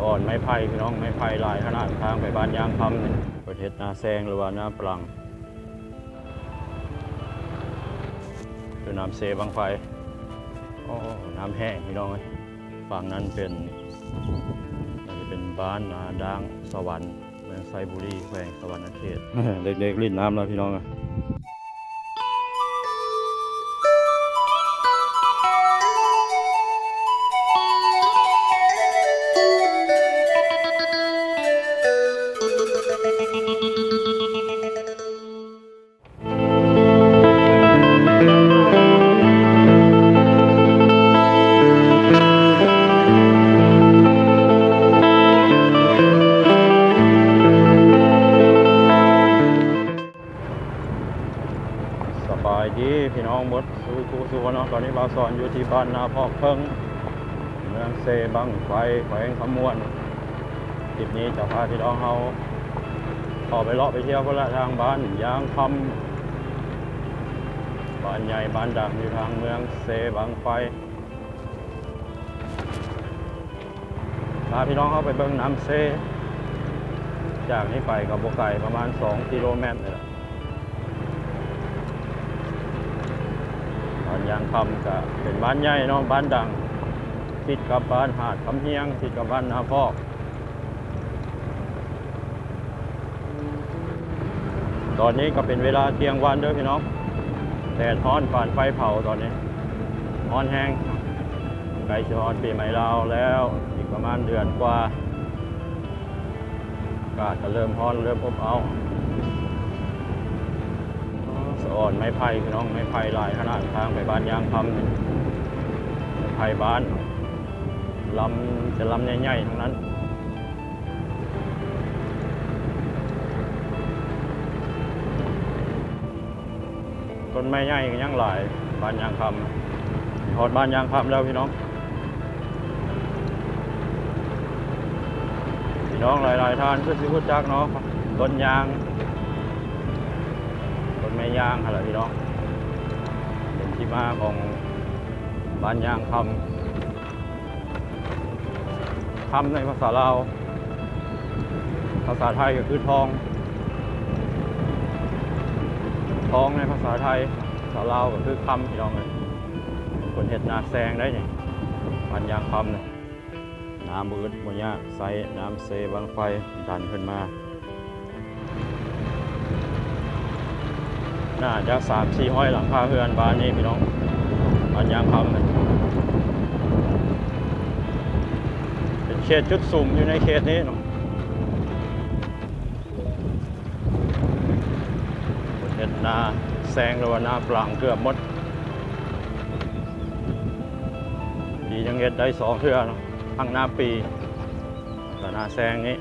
อ่อนไม้ไผ่พี่น้องไม้ไผ่ลายขนาดทางไปบ้านยางคำนี่ประเทศนาแซงหรือว่านาปลังคือน้ำเซบางไฟน้ำแห้งพี่น้องฝั่งนั้นเป็นบ้านนาด่างสวรรค์เมืองไซบุรีแขวงสวรรณเขต เด็กๆลิ้นน้ำแล้วพี่น้องสบายดีพี่น้องหมดสู้เนาะตอนนี้เราสอนอยู่ที่บ้านนาพอกเพิ่งเมืองเซบังไฟแขวงคำม่วนคลิปนี้จะพาพี่น้องเขาออกไปเลาะไปเที่ยวก็ละทางบ้านยางคำบ้านใหญ่บ้านดังอยู่ทางเมืองเซบังไฟพาพี่น้องเข้าไปเบิ่งน้ำเซจากนี้ไปกับโบไก่ประมาณ2 กิโลเมตรเลยล่ะบ้านยางคำก็เป็นบ้านใหญ่เนาะบ้านดังติดกับบ้านหาดคำเฮียงติดกับบ้านนาพอกตอนนี้ก็เป็นเวลาเที่ยงวันเด้อพี่น้องแดดร้อนผ่านไฟเผาตอนนี้ร้อนแห้งใกล้จะร้อนปีใหม่ลาวแล้วอีกประมาณเดือนกว่าอากาศก็เริ่มร้อนเริ่มอบอ้าวสะอ่อนไม้ไผ่พี่น้องไม้ไผ่ลายขนาดทางไปบ้านยางคำไม้ไผ่บ้านลำจะลำใหญ่ๆทั้งนั้นต้นไม้ใหญ่ก็ยังหลายบ้านยางคำถอดบ้านยางคำแล้วพี่น้องหลายๆท่านก็สิรู้จักเนาะต้นยางต้นไม้ยางอะไรพี่น้องเป็นที่มาของบ้านยางคำในภาษาลาวภาษาไทยก็คือทองในภาษาไทยภาษาลาวก็คือคำพี่น้องเลยคนเห็ดนาแซงได้เนี่ยบ้านยางคำเนี่ยน้ำมืดบนยากไซน้ำเซบางไฟดันขึ้นมาน่าจะ3-4 ห้อยหลังคาเรือนบ้านนี้พี่น้องบ้านยางคำเป็นเขตจุดสุ่มอยู่ในเขตนี้เนาะคนเห็ดนาแซงหรือว่านาปลังเกือบหมดดียังเห็ดได้2 เทื่อเนาะทั้งหน้าปีแต่หน้าแซงนี้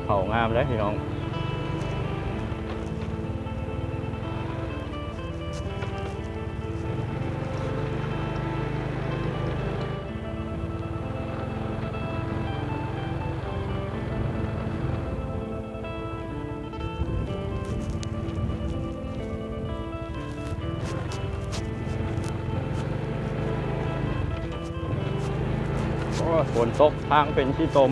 เผางามเลยพี่น้องฝนตกทางเป็นที่ตม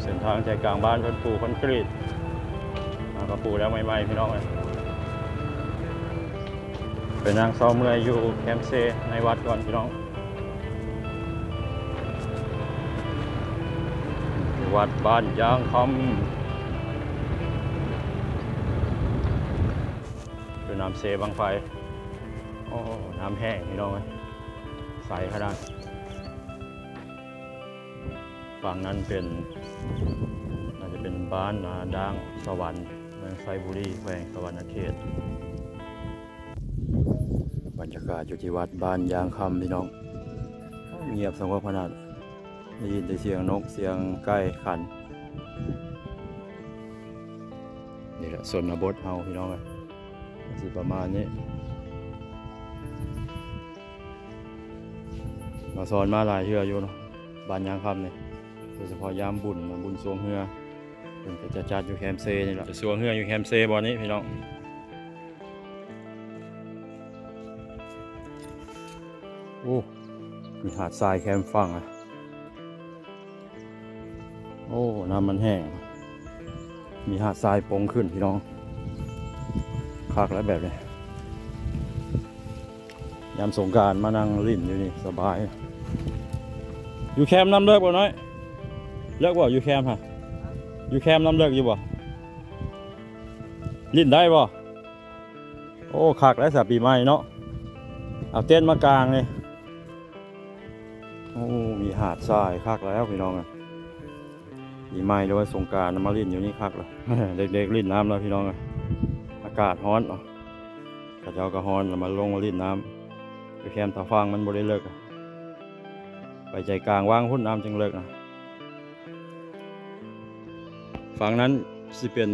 เส้นทางใจกลางบ้านเพิ่นปูคอนกรีตก็ปูแล้วใหม่ๆพี่น้องเลยเป็นนางเศร้าเมื่อยอยู่แคมป์เซในวัดก่อนพี่น้องวัดบ้านยางคำน้ำเซบางไฟน้ำแห้งพี่น้องใสขนาดฝั่งนั้นน่าจะเป็นบ้านนาด่างสวรรค์เมืองไซบุรีแขวงสวรรณเขตบรรยากาศอยู่ที่วัดบ้านยางคำพี่น้องเงียบสงบขนาดได้ยินแต่เสียงนกเสียงไก่ขันนี่แหละส่วนบทเฮาพี่น้องสิประมาณนี้มาสอนมาหลายเทื่ออยู่เนาะบ้านยางคำเนี่ยโดยเฉพาะยามบุญสวงเฮือ เป็นก็จะจัดอยู่แคมเซนี่แหละจะสวงเฮืออยู่แคมเซบอลนี้พี่น้องโอ้มีหาดทรายแคมฝั่งอ่ะโอ้น้ำมันแห้งมีหาดทรายโป่งขึ้นพี่น้องคักแล้วแบบนี้ยามสงกรานต์มานั่งลิ่นอยู่นี่สบายอยู่แคมป์น้ำเลิกบ่น้อยเลิกบ่อยู่แคมป์ฮะอยู่แคมป์น้ำเลิกอยู่บ่ลิ่นได้บ่โอ้คักแล้วสปีใหม่เนาะเอาเต้นมากลางเลยโอ้มีหาดทรายคักแล้วพี่น้องอ่ะปีใหม่หรือว่าสงกรานต์มาลิ่นอยู่นี่คักแล้ว เด็กๆลิ่นน้ำแล้วพี่น้องอ่ะอากาศร้อนเนาะกระเจ้าก็ร้อนแล้วมาลงมาลิ่นน้ำไปแคมป์ตาฟางมันบ่ได้เลิกไปใจกลางว่างพุ่นน้ำจึงเลิกนะฝั่งนั้นสิเป็น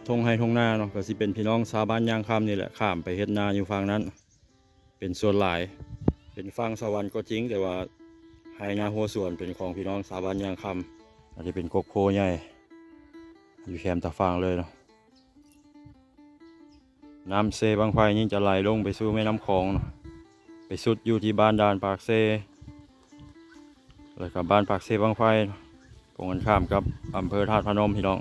ทงไฮทงนาเนาะก็สิเป็นพี่น้องชาวบ้านยางคำนี่แหละข้ามไปเฮ็ดนาอยู่ฝั่งนั้นเป็นส่วนหลายเป็นฝั่งสวรรค์ก็จริงแต่ว่าไฮนาหัวส่วนเป็นของพี่น้องชาวบ้านยางคำอาจจะเป็นกกโพใหญ่อยู่แคมป์ตาฟางเลยเนาะน้ำเซบางไฟนี่จะไหลลงไปสู่แม่น้ำคลองเนาะไปสุดอยู่ที่บ้านดานปากเซแล้วกับบ้านปากเซบางไฟตรงกันข้ามกับอำเภอธาตุพนมพี่น้อง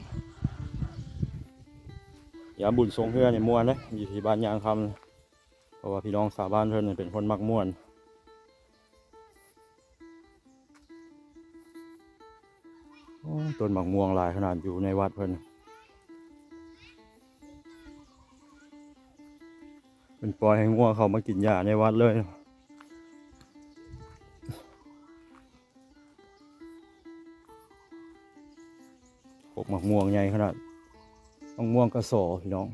ยามบุญทรงเฮือเนี่ยม่วนเลยอยู่ที่บ้านยางคำเพราะว่าพี่น้องชาวบ้านเพิ่นเป็นคนมักม่วนต้นหมากม่วงหลายขนาดอยู่ในวัดเพิ่นเป็นปล่อยให้ง่วงเขามากินหญ้าในวัดเลยพวกหมากม่วงใหญ่ขนาดมะม่วงกระสอพี่น้อง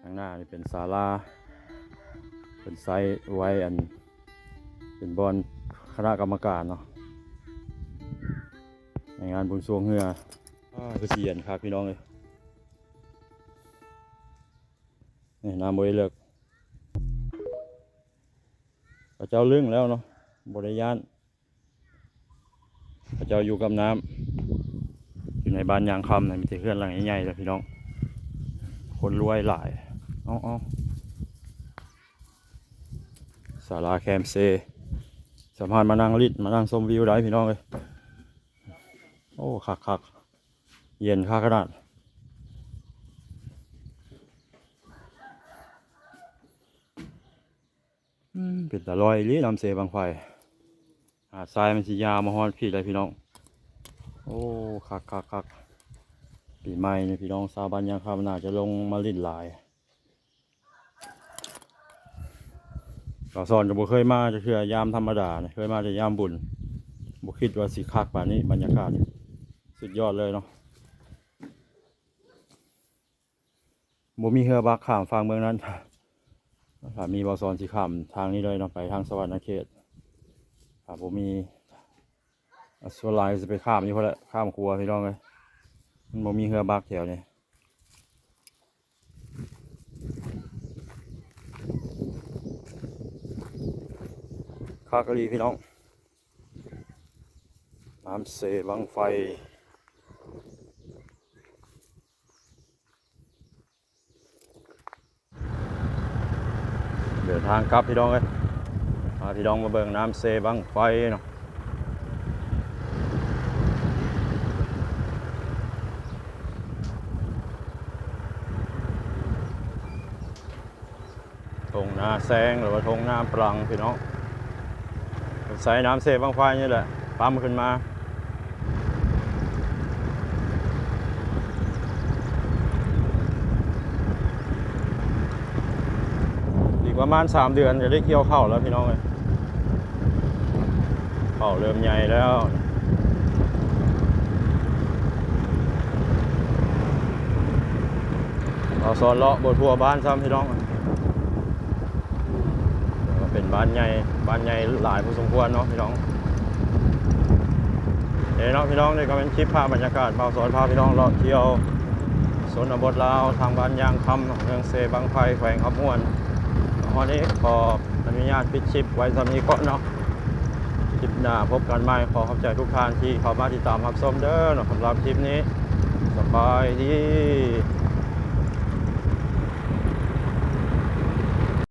ข้างหน้านี่เป็นศาลาเป็นไซต์ไว้อันเป็นบอลคณะกรรมการเนาะในงานบุญสรวงเฮือคือเสียนครับพี่น้องเลยนี่น้ำบริเลิกพระเจ้าลึ่งแล้วเนาะบริยานพระเจ้าอยู่กับน้ำอยู่ในบ้านยางคำนะมีแต่เพื่อนหลังใหญ่ๆเลยพี่น้องคนรวยหลายอ๋อศาลาแคมเซสามารถมานั่งลิดมานั่งชมวิวได้พี่น้องเลยโอ้คักเย็นคักขนาดเป็นตะลอยลี้ลำเซบางไฟหาดทรายมันสียาวมาฮอนพี่เลยพี่น้องโอ้คักปีใหม่เนี่ยพี่น้องชาวบ้านยางคำน่าจะลงมาลิ่นหลายเราสอนจะบ่เคยมาจะคือยามธรรมดาเนี่ยเคยมาแต่ยามบุญบ่คิดว่าสิคักแบบนี้บรรยากาศสุดยอดเลยเนาะบ่มีเรือบักข้ามฝั่งเมืองนั้นถ้ามีบ่สอนสิข้ามทางนี้เลยเนาะไปทางสวรรค์เขตถ้าบ่มีส่วนหลายจะไปข้ามอยู่เพราะแหละข้ามครัวพี่น้องเลยมันบ่มีเรือบักแถวนี้คากะลีพี่น้องน้ำเสบังไฟเดินทางกลับพี่น้องเลยพี่น้องมาเบิ่งน้ำเสบังไฟเนาะทงนาแซงหรือว่าทงนาปลังพี่น้องใส่น้ำเสบังไฟนี่แหละปั๊มขึ้นมาอีกประมาณ3 เดือนจะได้เกี่ยวข้าวแล้วพี่น้องเลยข้าวเริ่มใหญ่แล้วเราสอนเลาะบนทัวบ้านซ้ำพี่น้องเป็นบ้านใหญ่หลายพอสมควรเนาะพี่น้องเนาะพี่น้องนี่ก็เป็นคลิปภาพบรรยากาศเบาสอนพาพี่น้องเลาะเที่ยวชนบทลาวทางบ้านยางคำเมืองเซบังไฟแขวงขับม่วนวันนี้ขออนุญาตปิดคลิปไว้สำนี้ก่อนเนาะ คลิปหน้าพบกันใหม่ขอขอบใจทุกท่านที่เข้ามาติดตามรับชมเด้อเนาะสำหรับคลิปนี้สบายดี